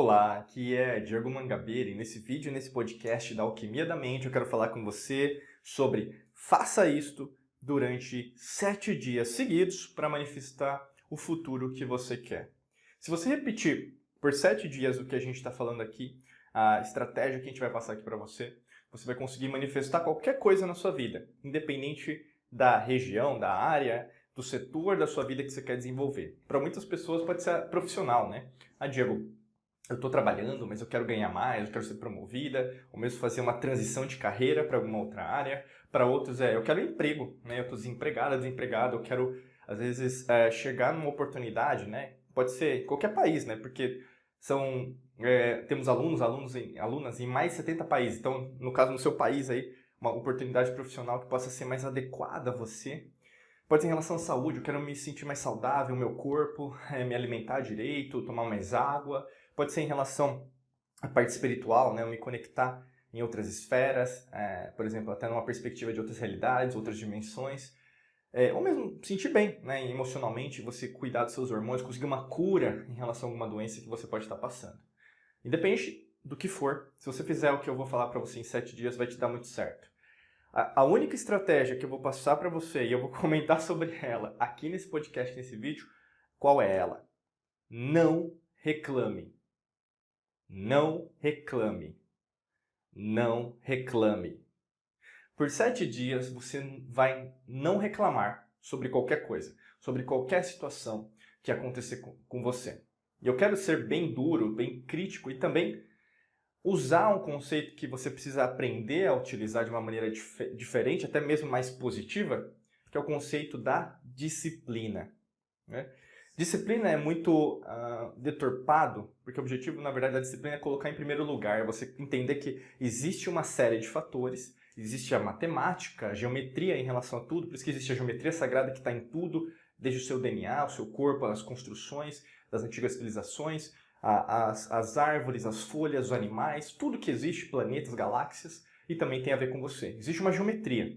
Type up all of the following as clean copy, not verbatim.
Olá, aqui é Diego Mangabeira e nesse vídeo, nesse podcast da Alquimia da Mente, eu quero falar com você sobre faça isto durante 7 dias seguidos para manifestar o futuro que você quer. Se você repetir por 7 dias o que a gente está falando aqui, a estratégia que a gente vai passar aqui para você, você vai conseguir manifestar qualquer coisa na sua vida, independente da região, da área, do setor da sua vida que você quer desenvolver. Para muitas pessoas pode ser profissional, né? Diego, eu estou trabalhando, mas eu quero ganhar mais, eu quero ser promovida, ou mesmo fazer uma transição de carreira para alguma outra área. Para outros, eu quero emprego, né? Eu estou desempregado, eu quero, às vezes, chegar numa oportunidade, né? Pode ser em qualquer país, né? Porque temos alunas em mais de 70 países. Então, no caso, no seu país aí, uma oportunidade profissional que possa ser mais adequada a você. Pode ser em relação à saúde, eu quero me sentir mais saudável, meu corpo, me alimentar direito, tomar mais água. Pode ser em relação à parte espiritual, né? Eu me conectar em outras esferas, por exemplo, até numa perspectiva de outras realidades, outras dimensões. Ou mesmo sentir bem, né? Emocionalmente, você cuidar dos seus hormônios, conseguir uma cura em relação a alguma doença que você pode estar passando. Independente do que for, se você fizer o que eu vou falar para você em 7 dias, vai te dar muito certo. A única estratégia que eu vou passar para você e eu vou comentar sobre ela aqui nesse podcast, nesse vídeo, qual é ela? Não reclame. Não reclame. Não reclame. Por 7 dias você vai não reclamar sobre qualquer coisa, sobre qualquer situação que acontecer com você. E eu quero ser bem duro, bem crítico e também usar um conceito que você precisa aprender a utilizar de uma maneira diferente, até mesmo mais positiva, que é o conceito da disciplina, né? Disciplina é muito deturpado, porque o objetivo, na verdade, da disciplina é colocar em primeiro lugar, é você entender que existe uma série de fatores, existe a matemática, a geometria em relação a tudo, por isso que existe a geometria sagrada que está em tudo, desde o seu DNA, o seu corpo, as construções das antigas civilizações, as árvores, as folhas, os animais, tudo que existe, planetas, galáxias, e também tem a ver com você. Existe uma geometria.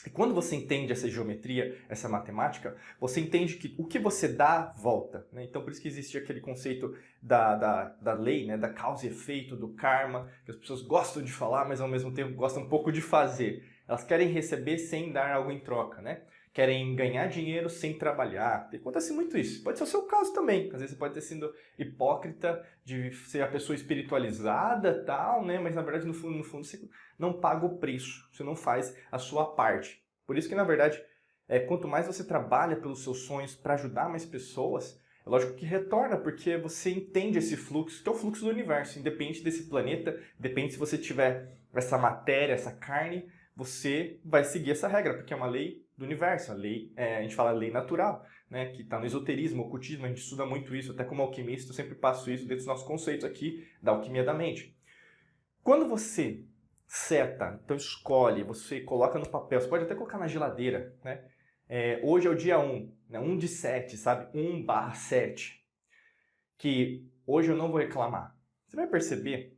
E quando você entende essa geometria, essa matemática, você entende que o que você dá, volta, né? Então, por isso que existe aquele conceito da lei, né? Da causa e efeito, do karma, que as pessoas gostam de falar, mas ao mesmo tempo gostam um pouco de fazer. Elas querem receber sem dar algo em troca, né? Querem ganhar dinheiro sem trabalhar. E acontece muito isso. Pode ser o seu caso também. Às vezes você pode ter sido hipócrita de ser a pessoa espiritualizada, tal, né? Mas na verdade, no fundo, você não paga o preço. Você não faz a sua parte. Por isso que, na verdade, quanto mais você trabalha pelos seus sonhos para ajudar mais pessoas, é lógico que retorna, porque você entende esse fluxo, que é o fluxo do universo. Independente desse planeta, depende se você tiver essa matéria, essa carne, você vai seguir essa regra, porque é uma lei do universo, a gente fala lei natural, né, que está no esoterismo, ocultismo, a gente estuda muito isso, até como alquimista eu sempre passo isso dentro dos nossos conceitos aqui da alquimia da mente. Quando você seta, então escolhe, você coloca no papel, você pode até colocar na geladeira, né? Hoje é o dia 1, né? 1 de 7, sabe? 1/7, que hoje eu não vou reclamar. Você vai perceber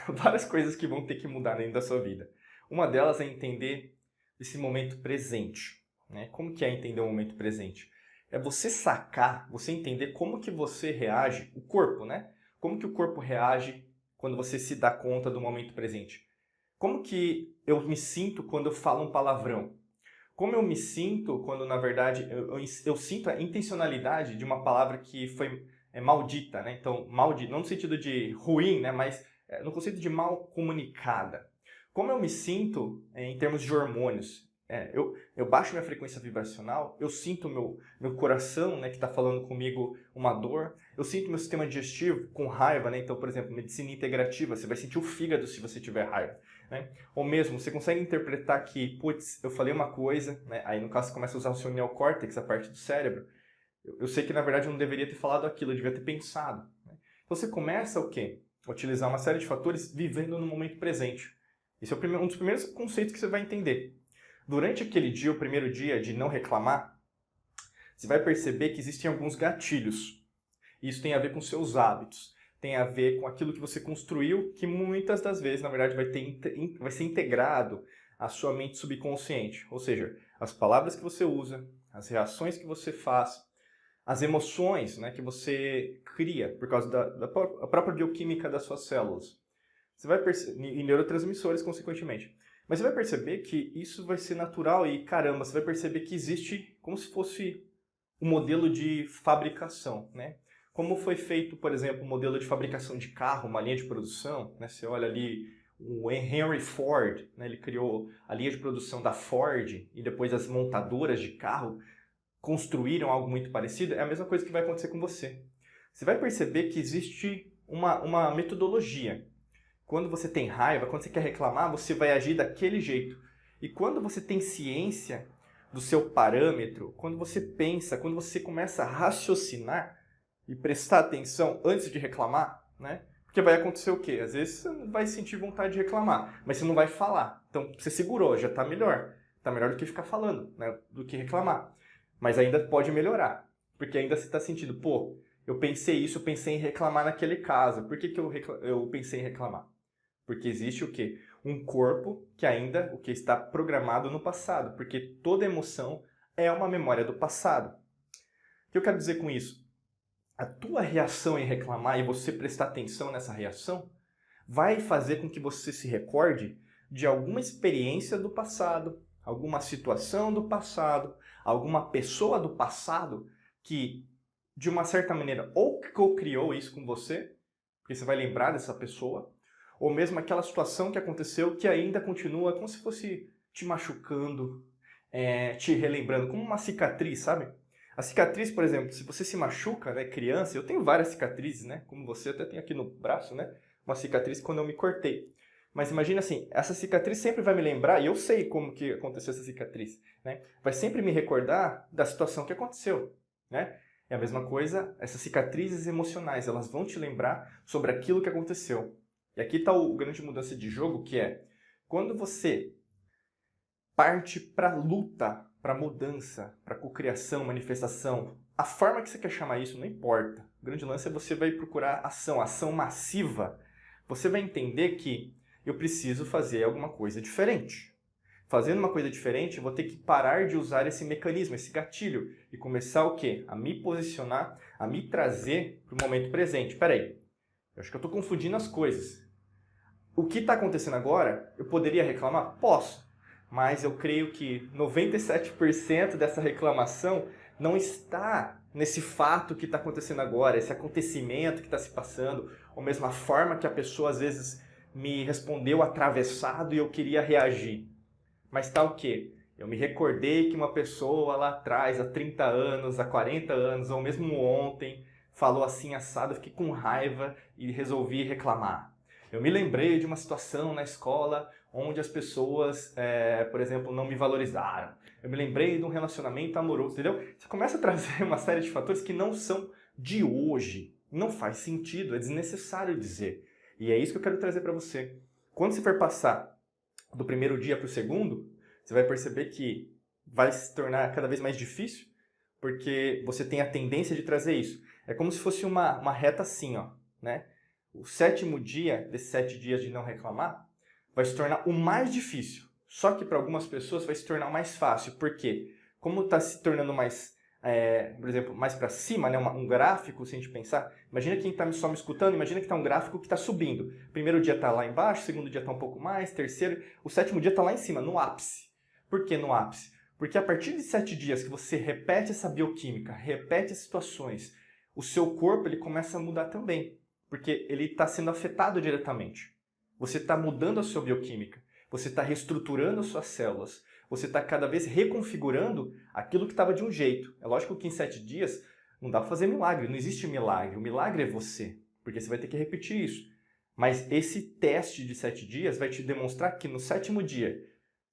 várias coisas que vão ter que mudar dentro da sua vida. Uma delas é entender esse momento presente, né? Como que é entender o momento presente? É você sacar, você entender como que você reage, o corpo, né? Como que o corpo reage quando você se dá conta do momento presente? Como que eu me sinto quando eu falo um palavrão? Como eu me sinto quando, na verdade, eu sinto a intencionalidade de uma palavra que foi maldita, né? Então, maldita, não no sentido de ruim, né? Mas no conceito de mal comunicada. Como eu me sinto em termos de hormônios? Eu baixo minha frequência vibracional, eu sinto meu coração, né, que está falando comigo uma dor, eu sinto meu sistema digestivo com raiva, né? Então, por exemplo, medicina integrativa, você vai sentir o fígado se você tiver raiva, né? Ou mesmo, você consegue interpretar que, putz, eu falei uma coisa, né? Aí no caso você começa a usar o seu neocórtex, a parte do cérebro. Eu sei que na verdade eu não deveria ter falado aquilo, eu devia ter pensado, né? Então você começa o quê? A utilizar uma série de fatores vivendo no momento presente. Esse é um dos primeiros conceitos que você vai entender. Durante aquele dia, o primeiro dia de não reclamar, você vai perceber que existem alguns gatilhos. Isso tem a ver com seus hábitos, tem a ver com aquilo que você construiu, que muitas das vezes, na verdade, vai ser integrado à sua mente subconsciente. Ou seja, as palavras que você usa, as reações que você faz, as emoções, né, que você cria por causa da própria bioquímica das suas células. Você vai perceber, e neurotransmissores, consequentemente. Mas você vai perceber que isso vai ser natural e, caramba, você vai perceber que existe como se fosse um modelo de fabricação, né? Como foi feito, por exemplo, um modelo de fabricação de carro, uma linha de produção, né? Você olha ali o Henry Ford, né? Ele criou a linha de produção da Ford e depois as montadoras de carro construíram algo muito parecido. É a mesma coisa que vai acontecer com você. Você vai perceber que existe uma metodologia. Quando você tem raiva, quando você quer reclamar, você vai agir daquele jeito. E quando você tem ciência do seu parâmetro, quando você pensa, quando você começa a raciocinar e prestar atenção antes de reclamar, né? Porque vai acontecer o quê? Às vezes você vai sentir vontade de reclamar, mas você não vai falar. Então você segurou, já está melhor. Está melhor do que ficar falando, né? Do que reclamar. Mas ainda pode melhorar. Porque ainda você está sentindo, pô, eu pensei isso, eu pensei em reclamar naquele caso. Por que eu pensei em reclamar? Porque existe o quê? Um corpo que ainda o que está programado no passado. Porque toda emoção é uma memória do passado. O que eu quero dizer com isso? A tua reação em reclamar e você prestar atenção nessa reação vai fazer com que você se recorde de alguma experiência do passado, alguma situação do passado, alguma pessoa do passado que, de uma certa maneira, ou co-criou isso com você, porque você vai lembrar dessa pessoa, ou mesmo aquela situação que aconteceu que ainda continua como se fosse te machucando, te relembrando, como uma cicatriz, sabe? A cicatriz, por exemplo, se você se machuca, né, criança, eu tenho várias cicatrizes, né? Como você, até tem aqui no braço, né? Uma cicatriz quando eu me cortei. Mas imagina assim, essa cicatriz sempre vai me lembrar, e eu sei como que aconteceu essa cicatriz, né? Vai sempre me recordar da situação que aconteceu, né? É a mesma coisa, essas cicatrizes emocionais, elas vão te lembrar sobre aquilo que aconteceu. E aqui está o grande mudança de jogo, que é quando você parte para luta, para mudança, para cocriação, manifestação, a forma que você quer chamar isso não importa. O grande lance é você vai procurar ação massiva. Você vai entender que eu preciso fazer alguma coisa diferente. Fazendo uma coisa diferente, eu vou ter que parar de usar esse mecanismo, esse gatilho, e começar o quê? A me posicionar, a me trazer para o momento presente. Peraí, eu acho que eu estou confundindo as coisas. O que está acontecendo agora, eu poderia reclamar? Posso. Mas eu creio que 97% dessa reclamação não está nesse fato que está acontecendo agora, esse acontecimento que está se passando, ou mesmo a forma que a pessoa às vezes me respondeu atravessado e eu queria reagir. Mas está o quê? Eu me recordei que uma pessoa lá atrás, há 30 anos, há 40 anos, ou mesmo ontem, falou assim assado, eu fiquei com raiva e resolvi reclamar. Eu me lembrei de uma situação na escola onde as pessoas, por exemplo, não me valorizaram. Eu me lembrei de um relacionamento amoroso, entendeu? Você começa a trazer uma série de fatores que não são de hoje. Não faz sentido, é desnecessário dizer. E é isso que eu quero trazer para você. Quando você for passar do primeiro dia para o segundo, você vai perceber que vai se tornar cada vez mais difícil, porque você tem a tendência de trazer isso. É como se fosse uma reta assim, ó, né? O sétimo dia, desses 7 dias de não reclamar, vai se tornar o mais difícil. Só que para algumas pessoas vai se tornar o mais fácil. Por quê? Como está se tornando mais, por exemplo, mais para cima, né? Um gráfico, se a gente pensar, imagina quem está só me escutando, imagina que está um gráfico que está subindo. Primeiro dia está lá embaixo, segundo dia está um pouco mais, terceiro, o sétimo dia está lá em cima, no ápice. Por que no ápice? Porque a partir de 7 dias que você repete essa bioquímica, repete as situações, o seu corpo ele começa a mudar também. Porque ele está sendo afetado diretamente. Você está mudando a sua bioquímica, você está reestruturando as suas células, você está cada vez reconfigurando aquilo que estava de um jeito. É lógico que em 7 dias não dá para fazer milagre, não existe milagre. O milagre é você, porque você vai ter que repetir isso. Mas esse teste de 7 dias vai te demonstrar que no 7º dia,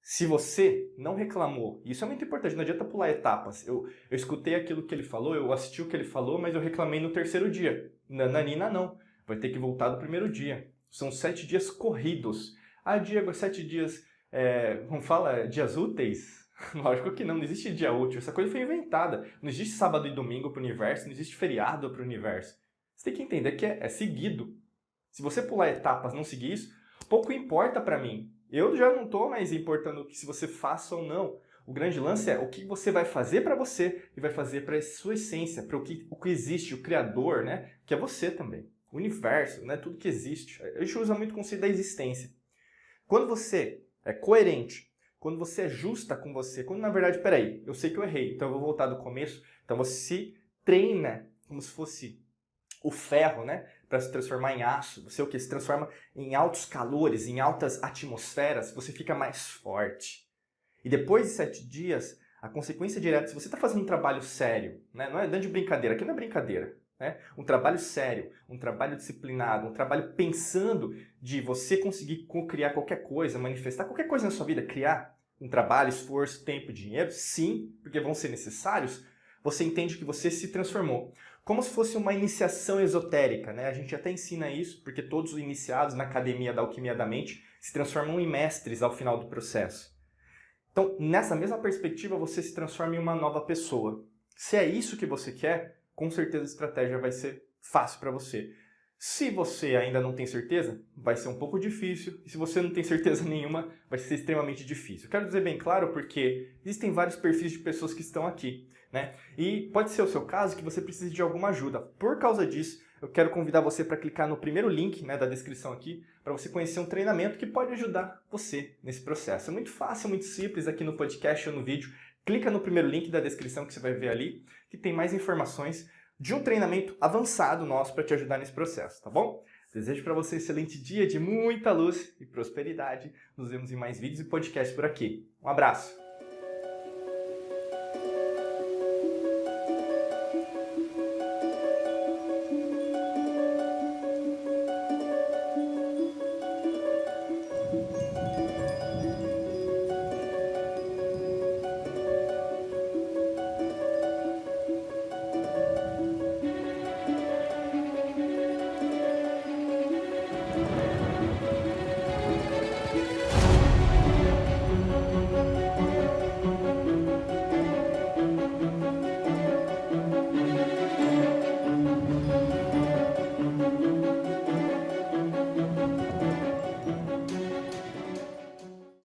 se você não reclamou, e isso é muito importante, não adianta pular etapas. Eu escutei aquilo que ele falou, eu assisti o que ele falou, mas eu reclamei no 3º dia. Nananina não. Vai ter que voltar do primeiro dia. São 7 dias corridos. Ah, Diego, 7 dias, como fala, dias úteis? Lógico que não, não existe dia útil. Essa coisa foi inventada. Não existe sábado e domingo para o universo, não existe feriado para o universo. Você tem que entender que é seguido. Se você pular etapas, não seguir isso, pouco importa para mim. Eu já não estou mais importando se você faça ou não. O grande lance é o que você vai fazer para você e vai fazer para a sua essência, para o que existe, o Criador, né? Que é você também. O universo, né? Tudo que existe. A gente usa muito o conceito da existência. Quando você é coerente, quando você é justa com você, quando na verdade, peraí, eu sei que eu errei, então eu vou voltar do começo. Então você se treina como se fosse o ferro, né? Para se transformar em aço. Você o que? Se transforma em altos calores, em altas atmosferas, você fica mais forte. E depois de 7 dias, a consequência direta, se você está fazendo um trabalho sério, né? Não é dando de brincadeira, aqui não é brincadeira, né? Um trabalho sério, um trabalho disciplinado, um trabalho pensando de você conseguir criar qualquer coisa, manifestar qualquer coisa na sua vida, criar um trabalho, esforço, tempo, dinheiro, sim, porque vão ser necessários, você entende que você se transformou. Como se fosse uma iniciação esotérica, né? A gente até ensina isso, porque todos os iniciados na academia da alquimia da mente se transformam em mestres ao final do processo. Então, nessa mesma perspectiva, você se transforma em uma nova pessoa. Se é isso que você quer, com certeza a estratégia vai ser fácil para você. Se você ainda não tem certeza, vai ser um pouco difícil. E se você não tem certeza nenhuma, vai ser extremamente difícil. Eu quero dizer bem claro porque existem vários perfis de pessoas que estão aqui, né? E pode ser o seu caso que você precise de alguma ajuda. Por causa disso, eu quero convidar você para clicar no primeiro link, né, da descrição aqui, para você conhecer um treinamento que pode ajudar você nesse processo. É muito fácil, muito simples aqui no podcast ou no vídeo. Clica no primeiro link da descrição que você vai ver ali, que tem mais informações de um treinamento avançado nosso para te ajudar nesse processo, tá bom? Desejo para você um excelente dia de muita luz e prosperidade. Nos vemos em mais vídeos e podcasts por aqui. Um abraço!